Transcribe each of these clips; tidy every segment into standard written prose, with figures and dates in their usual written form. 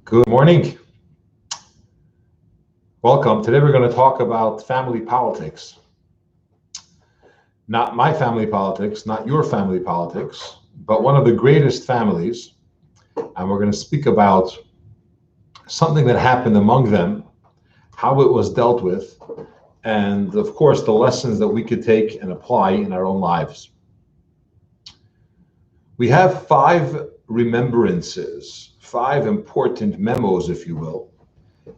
Good morning. Welcome. Today we're going to talk about family politics. Not my family politics, not your family politics, but one of the greatest families. And we're going to speak about something that happened among them, how it was dealt with, and of course, the lessons that we could take and apply in our own lives. We have 5 remembrances, 5 important memos, if you will,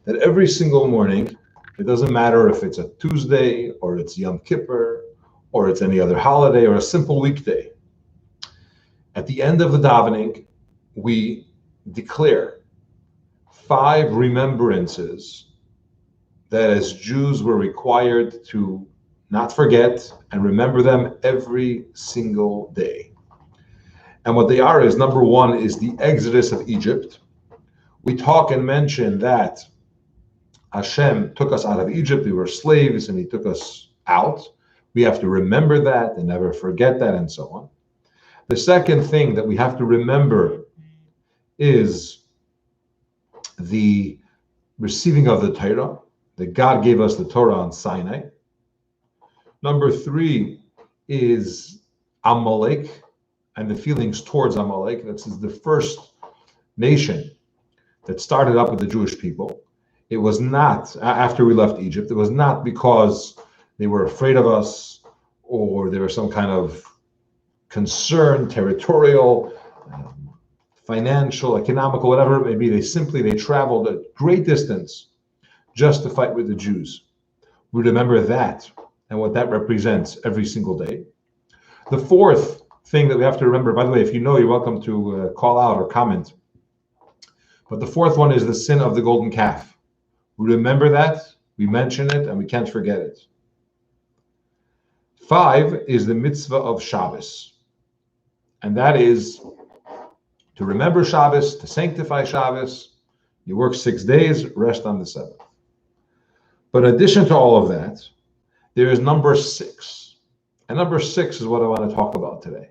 that every single morning, it doesn't matter if it's a Tuesday or it's Yom Kippur or it's any other holiday or a simple weekday. At the end of the davening, we declare 5 remembrances that as Jews we're required to not forget and remember them every single day. And what they are is, number 1 is the Exodus of Egypt. We talk and mention that Hashem took us out of Egypt. We were slaves and he took us out. We have to remember that and never forget that, and so on. The second thing that we have to remember is the receiving of the Torah, that God gave us the Torah on Sinai. Number 3 is Amalek and the feelings towards Amalek. This is the first nation that started up with the Jewish people. It was not, after we left Egypt, it was not because they were afraid of us or there was some kind of concern, territorial, financial, economical, whatever it may be. They traveled a great distance just to fight with the Jews. We remember that and what that represents every single day. The fourth thing that we have to remember, by the way, if you know, you're welcome to call out or comment. But the fourth one is the sin of the golden calf. We remember that, we mention it, and we can't forget it. 5 is the mitzvah of Shabbos. And that is to remember Shabbos, to sanctify Shabbos. You work 6 days, rest on the 7th. But in addition to all of that, there is number 6. And number 6 is what I want to talk about today.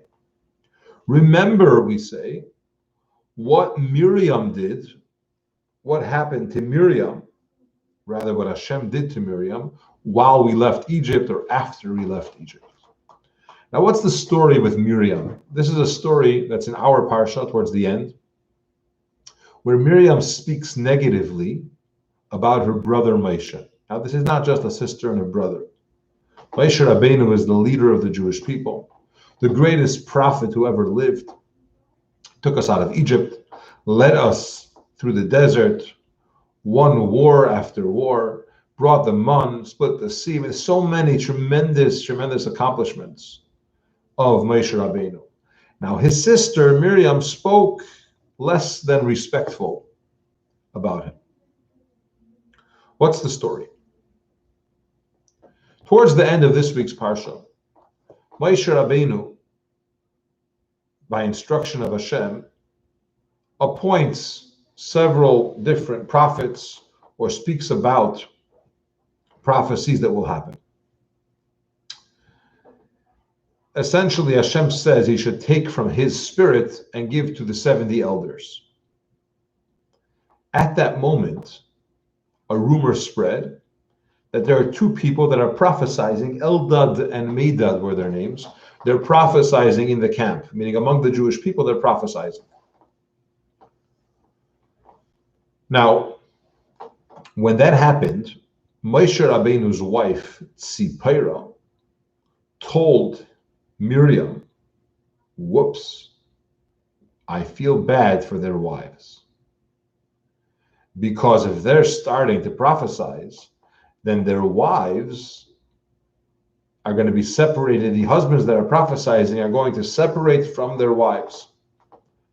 Remember, we say, what Miriam did, what happened to Miriam, rather what Hashem did to Miriam while we left Egypt or after we left Egypt. Now, what's the story with Miriam? This is a story that's in our parsha towards the end, where Miriam speaks negatively about her brother Moshe. Now, this is not just a sister and a brother. Moshe Rabbeinu is the leader of the Jewish people, the greatest prophet who ever lived, took us out of Egypt, led us through the desert, won war after war, brought the man, split the sea. There's so many tremendous accomplishments of Moshe Rabbeinu. Now, his sister Miriam spoke less than respectful about him. What's the story? Towards the end of this week's parsha, Moshe Rabbeinu, by instruction of Hashem, appoints several different prophets or speaks about prophecies that will happen. Essentially, Hashem says he should take from his spirit and give to the 70 elders. At that moment, a rumor spread that there are 2 people that are prophesying. Eldad and Medad were their names. They're prophesying in the camp, meaning among the Jewish people, they're prophesying. Now, when that happened, Moshe Rabbeinu's wife, Tzipora, told Miriam, whoops, I feel bad for their wives. Because if they're starting to prophesy, then their wives are going to be separated. The husbands that are prophesying are going to separate from their wives.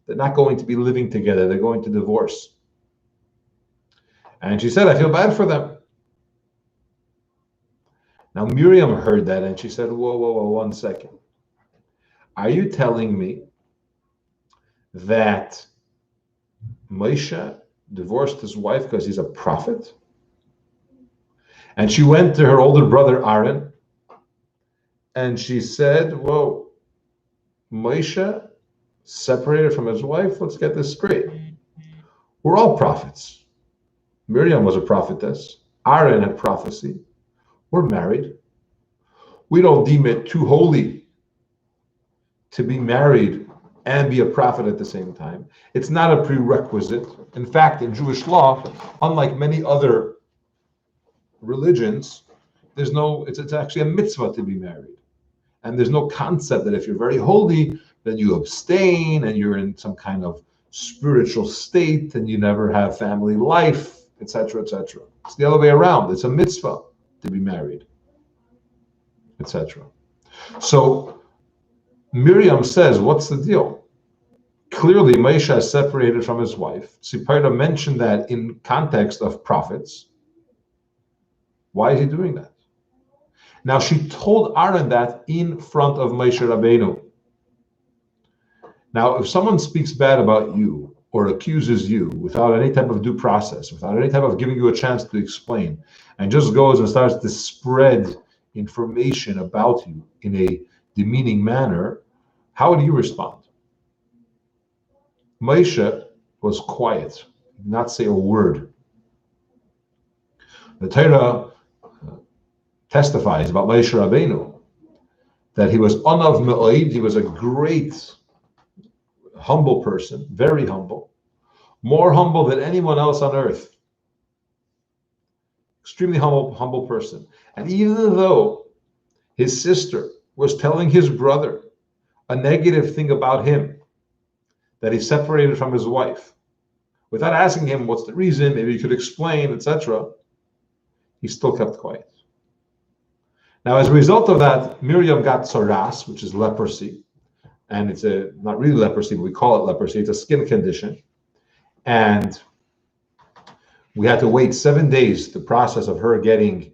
They're not going to be living together. They're going to divorce. And she said, I feel bad for them. Now, Miriam heard that and she said, whoa, 1 second. Are you telling me that Moshe divorced his wife because he's a prophet? And she went to her older brother, Aaron, and she said, whoa, Moshe separated from his wife? Let's get this straight. We're all prophets. Miriam was a prophetess. Aaron had prophecy. We're married. We don't deem it too holy to be married and be a prophet at the same time. It's not a prerequisite. In fact, in Jewish law, unlike many other religions, it's actually a mitzvah to be married. And there's no concept that if you're very holy, then you abstain and you're in some kind of spiritual state and you never have family life, etc., etc. It's the other way around. It's a mitzvah to be married, etc. So Miriam says, what's the deal? Clearly, Moshe is separated from his wife. Siparta mentioned that in context of prophets. Why is he doing that? Now, she told Aaron that in front of Moshe Rabbeinu. Now, if someone speaks bad about you or accuses you without any type of due process, without any type of giving you a chance to explain, and just goes and starts to spread information about you in a demeaning manner, how do you respond? Moshe was quiet, did not say a word. The Torah testifies about Moshe Rabbeinu that he was Anav Me'oid, he was a great, humble person, very humble, more humble than anyone else on earth. Extremely humble person. And even though his sister was telling his brother a negative thing about him, that he separated from his wife, without asking him what's the reason, maybe he could explain, etc., he still kept quiet. Now, as a result of that, Miriam got tsaras, which is leprosy. And it's not really leprosy, but we call it leprosy. It's a skin condition. And we had to wait 7 days, the process of her getting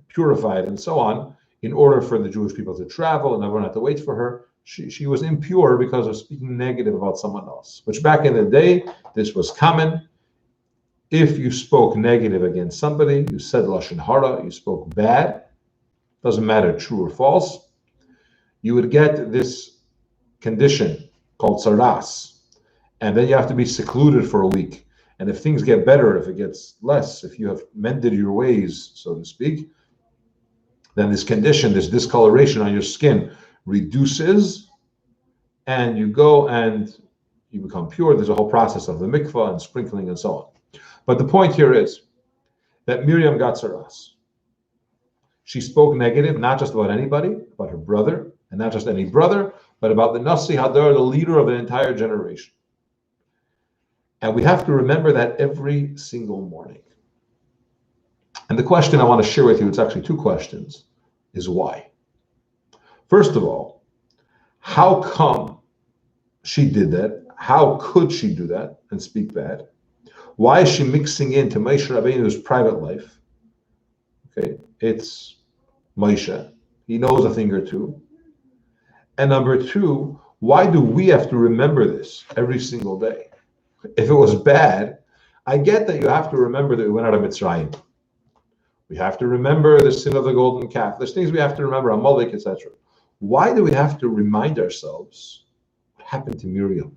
purified and so on, in order for the Jewish people to travel, and everyone had to wait for her. She was impure because of speaking negative about someone else, which back in the day, this was common. If you spoke negative against somebody, you said lashon hara, you spoke bad, doesn't matter true or false, you would get this condition called tsaras, and then you have to be secluded for a week. And if things get better, if it gets less, if you have mended your ways, so to speak, then this condition, this discoloration on your skin reduces, and you go and you become pure. There's a whole process of the mikvah and sprinkling and so on. But the point here is that Miriam got tsaras. She spoke negative, not just about anybody, about her brother, and not just any brother, but about the Nasi Hadar, the leader of an entire generation. And we have to remember that every single morning. And the question I want to share with you, it's actually two questions, is why? First of all, how come she did that? How could she do that and speak bad? Why is she mixing into Moshe Rabbeinu's private life? Okay, it's Moshe. He knows a thing or two. And number two, why do we have to remember this every single day? If it was bad, I get that you have to remember that we went out of Mitzrayim. We have to remember the sin of the golden calf. There's things we have to remember, Amalek, etc. Why do we have to remind ourselves what happened to Miriam?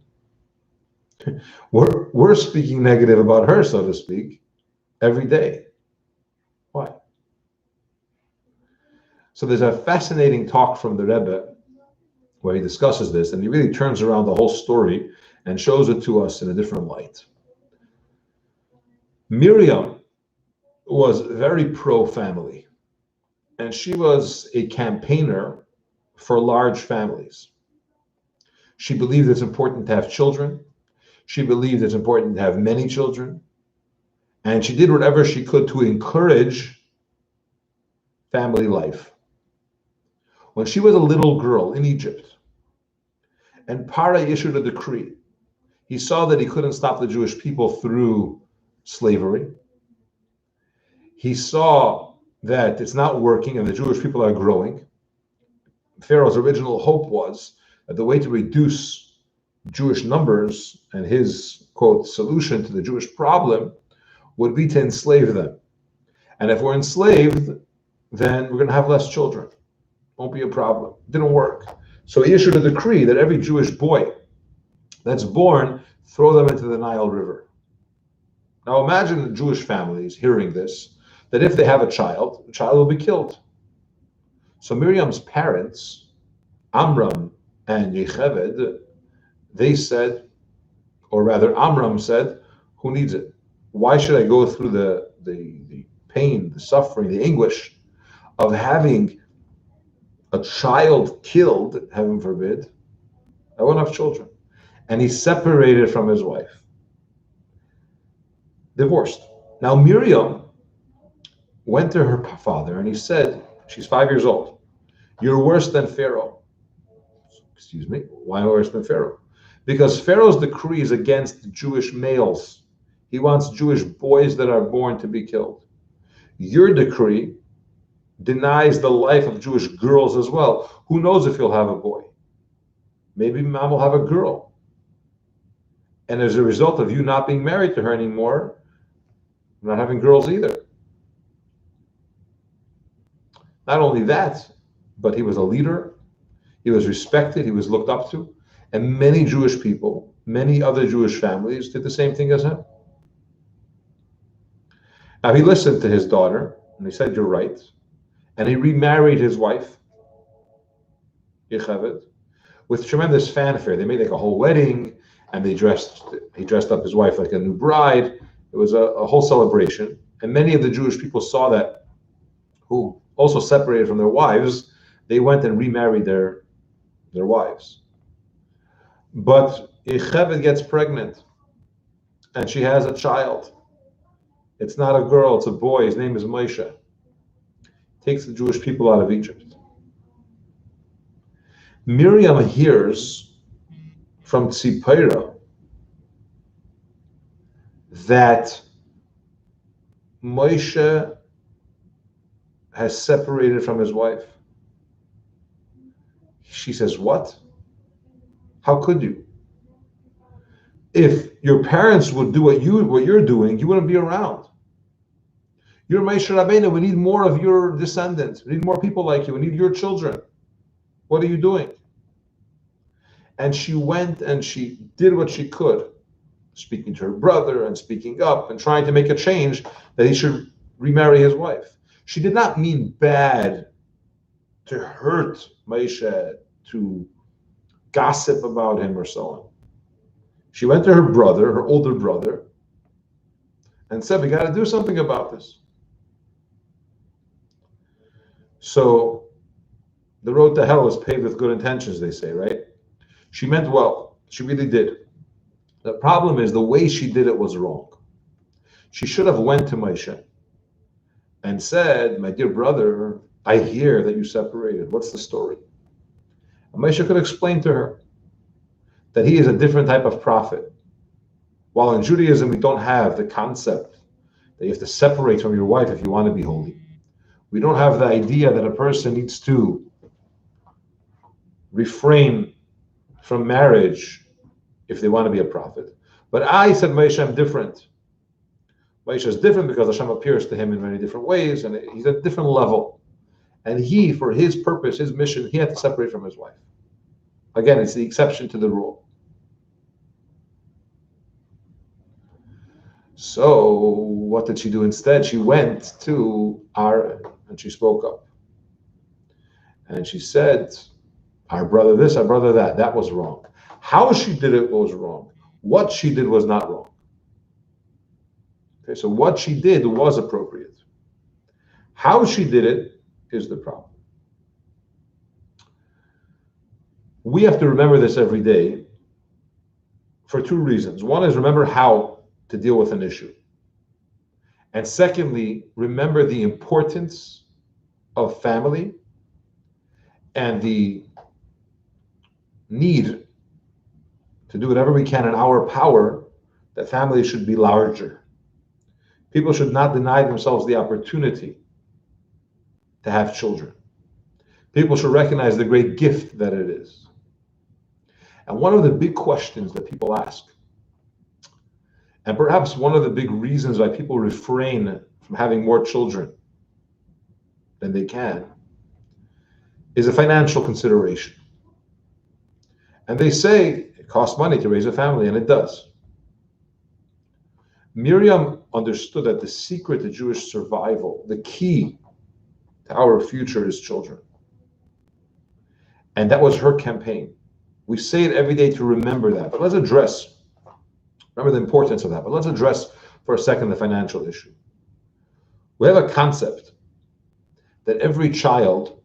We're speaking negative about her, so to speak, every day. Why? So there's a fascinating talk from the Rebbe where he discusses this, and he really turns around the whole story and shows it to us in a different light. Miriam was very pro-family, and she was a campaigner for large families. She believed it's important to have children. She believed it's important to have many children. And she did whatever she could to encourage family life. When she was a little girl in Egypt, and Pharaoh issued a decree, he saw that he couldn't stop the Jewish people through slavery. He saw that it's not working and the Jewish people are growing. Pharaoh's original hope was that the way to reduce Jewish numbers and his, quote, solution to the Jewish problem would be to enslave them. And if we're enslaved, then we're going to have less children. Won't be a problem. Didn't work. So he issued a decree that every Jewish boy that's born, throw them into the Nile River. Now imagine the Jewish families hearing this, that if they have a child, the child will be killed. So Miriam's parents, Amram and Yecheved, they said, or rather Amram said, who needs it? Why should I go through the pain, the suffering, the anguish of having a child killed, heaven forbid? I won't have children. And he separated from his wife, divorced. Now Miriam went to her father and he said, she's 5 years old, you're worse than Pharaoh. Excuse me, why worse than Pharaoh? Because Pharaoh's decree is against Jewish males. He wants Jewish boys that are born to be killed. Your decree denies the life of Jewish girls as well. Who knows if you'll have a boy? Maybe mom will have a girl. And as a result of you not being married to her anymore, not having girls either. Not only that, but he was a leader. He was respected. He was looked up to. And many Jewish people, many other Jewish families did the same thing as him. Now he listened to his daughter and he said, you're right. And he remarried his wife, Yecheved, with tremendous fanfare. They made like a whole wedding and he dressed up his wife like a new bride. It was a whole celebration. And many of the Jewish people saw that, who also separated from their wives, they went and remarried their wives. But Yecheved gets pregnant and she has a child. It's not a girl, it's a boy. His name is Moshe. Takes the Jewish people out of Egypt. Miriam hears from Tzipora that Moshe has separated from his wife. She says, what? How could you? If your parents would do what you're doing, you wouldn't be around. You're Moshe Rabbeinu. We need more of your descendants. We need more people like you. We need your children. What are you doing? And she went and she did what she could, speaking to her brother and speaking up and trying to make a change that he should remarry his wife. She did not mean bad to hurt Moshe, to gossip about him or so on. She went to her brother, her older brother, and said, we got to do something about this. So the road to hell is paved with good intentions, they say, right? She meant well. She really did. The problem is the way she did it was wrong. She should have went to Moshe and said, my dear brother, I hear that you separated. What's the story? And Moshe could explain to her that he is a different type of prophet. While in Judaism, we don't have the concept that you have to separate from your wife if you want to be holy. We don't have the idea that a person needs to refrain from marriage if they want to be a prophet. But I said, Moshe, I'm different. Moshe is different because Hashem appears to him in many different ways, and he's at a different level. And he, for his purpose, his mission, he had to separate from his wife. Again, it's the exception to the rule. So what did she do instead? She went to Aaron and she spoke up. And she said, our brother this, our brother that. That was wrong. How she did it was wrong. What she did was not wrong. Okay, so what she did was appropriate. How she did it is the problem. We have to remember this every day for two reasons. One is remember how to deal with an issue. And secondly, remember the importance of family and the need to do whatever we can in our power that family should be larger. People should not deny themselves the opportunity to have children. People should recognize the great gift that it is. And one of the big questions that people ask, and perhaps one of the big reasons why people refrain from having more children than they can, is a financial consideration. And they say it costs money to raise a family, and it does. Miriam understood that the secret to Jewish survival, the key to our future, is children. And that was her campaign. We say it every day to remember that, but remember the importance of that, but let's address for a second the financial issue. We have a concept that every child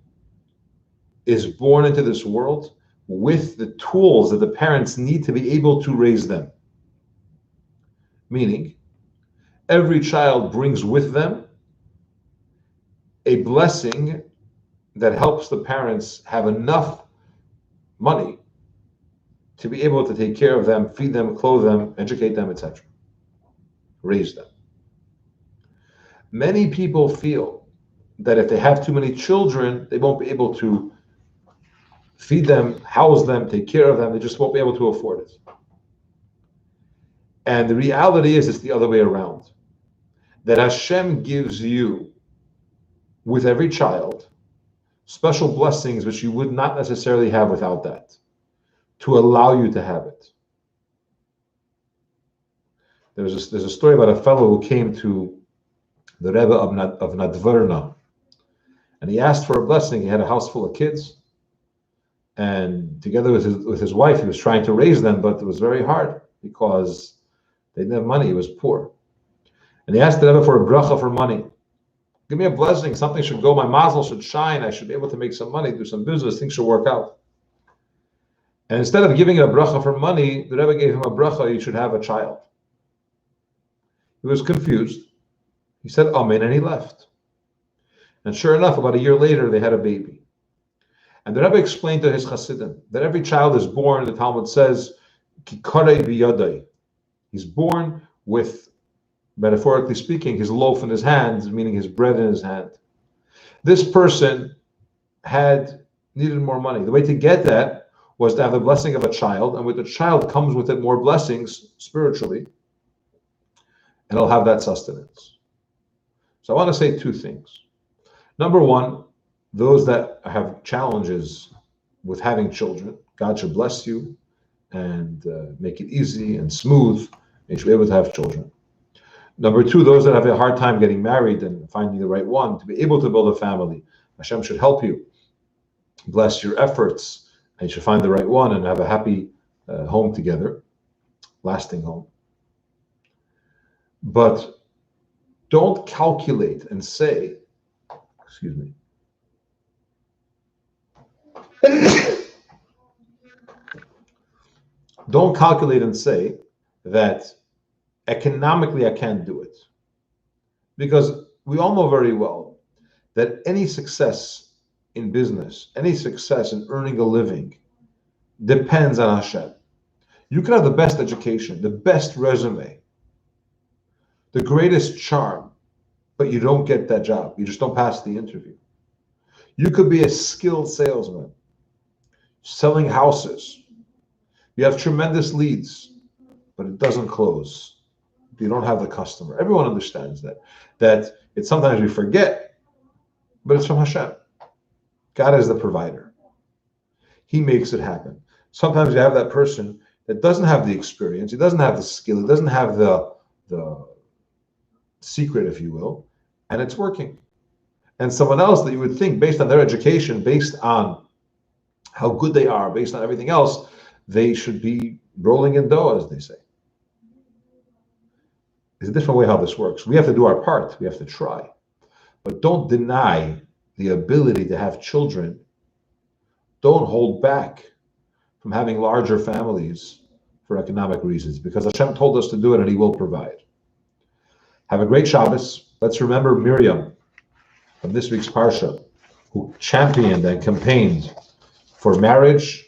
is born into this world with the tools that the parents need to be able to raise them. Meaning, every child brings with them a blessing that helps the parents have enough money to be able to take care of them, feed them, clothe them, educate them, etc., raise them. Many people feel that if they have too many children, they won't be able to feed them, house them, take care of them. They just won't be able to afford it. And the reality is, it's the other way around. That Hashem gives you, with every child, special blessings which you would not necessarily have without that, to allow you to have it. There's a story about a fellow who came to the Rebbe of Nadverna, and he asked for a blessing. He had a house full of kids, and together with his wife, he was trying to raise them, but it was very hard because they didn't have money. He was poor. And he asked the Rebbe for a bracha for money. Give me a blessing. Something should go. My mazel should shine. I should be able to make some money, do some business. Things should work out. And instead of giving a bracha for money, the Rebbe gave him a bracha. You should have a child. He was confused. He said amen, and he left. And sure enough, about a year later, they had a baby. And the Rebbe explained to his Hasidim that every child is born, the Talmud says, kikarei biyadai. He's born with, metaphorically speaking, his loaf in his hand, meaning his bread in his hand. This person needed more money. The way to get that was to have the blessing of a child, and with the child comes with it more blessings spiritually, and he'll have that sustenance. So I want to say two things. Number one, those that have challenges with having children, God should bless you and make it easy and smooth, and you should be able to have children. Number two, those that have a hard time getting married and finding the right one, to be able to build a family, Hashem should help you, bless your efforts, and you should find the right one and have a happy home together, lasting home. But don't calculate and say, excuse me, don't calculate and say that economically I can't do it. Because we all know very well that any success in business, any success in earning a living depends on Hashem. You can have the best education, the best resume, the greatest charm, but you don't get that job. You just don't pass the interview. You could be a skilled salesman, selling houses. You have tremendous leads, but it doesn't close. You don't have the customer. Everyone understands that it's sometimes we forget, but it's from Hashem. God is the provider. He makes it happen. Sometimes you have that person that doesn't have the experience, he doesn't have the skill, he doesn't have the secret, if you will, and it's working. And someone else that you would think, based on their education, based on how good they are, based on everything else, they should be rolling in dough, as they say. It's a different way how this works. We have to do our part. We have to try. But don't deny the ability to have children. Don't hold back from having larger families for economic reasons, because Hashem told us to do it and He will provide. Have a great Shabbos. Let's remember Miriam from this week's Parsha, who championed and campaigned for marriage,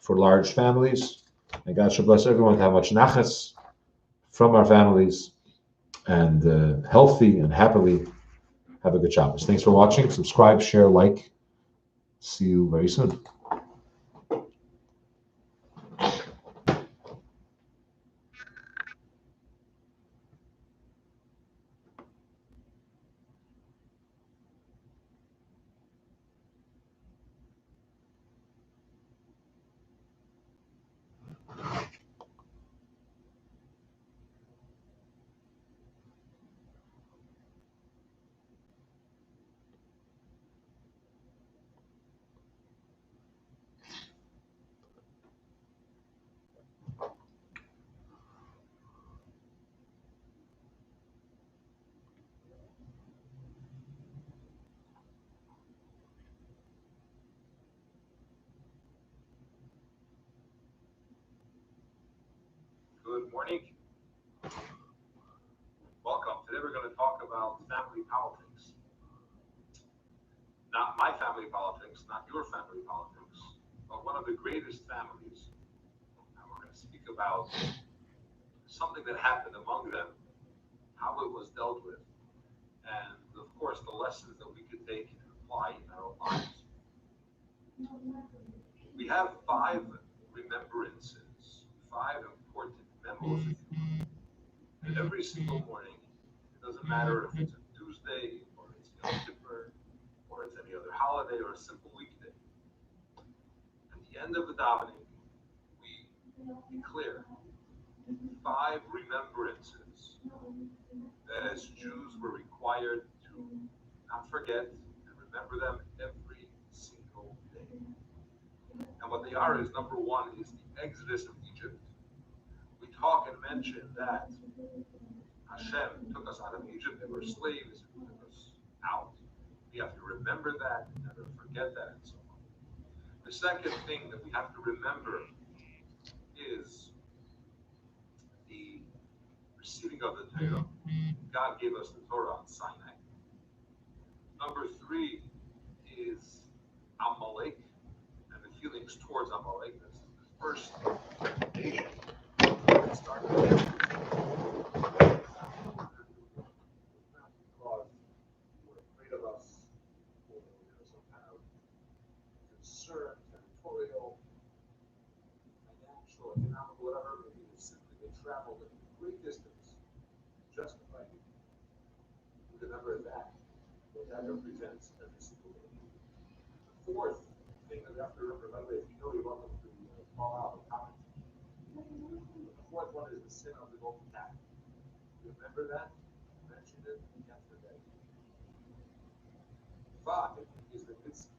for large families. And God should bless everyone to have much nachas from our families, and healthy and happily have a good Shabbos. Thanks for watching. Subscribe, share, like. See you very soon. Good morning. Welcome. Today we're going to talk about family politics. Not my family politics, not your family politics, but one of the greatest families. And we're going to speak about something that happened among them, how it was dealt with, and of course the lessons that we could take and apply in our own lives. We have 5 remembrances, 5 important memos, if you will. And every single morning, it doesn't matter if it's a Tuesday, or it's Yom Kippur, or it's any other holiday, or a simple weekday. At the end of the davening, we declare 5 remembrances that as Jews we're required to not forget and remember them every single day. And what they are is, number 1 is the Exodus of Egypt. We talk and mention that Hashem took us out of Egypt, they were slaves, He took us out. We have to remember that, never forget that, and so on. The second thing that we have to remember is the receiving of the Torah. God gave us the Torah on Sinai. Number 3 is Amalek and the feelings towards Amalek. This is the first nation that started there. Because they were afraid of us, or they were some kind of concern, territorial, financial, economic, whatever. Maybe they traveled a great distance just to fight. Remember that, what that represents every single day. The 4th thing that we have to remember, by the way, if you know, you're welcome to call out or comment. The 4th one is the sin of the golden calf. Remember that? Mention it, you can't forget it. 5 is the mitzvah.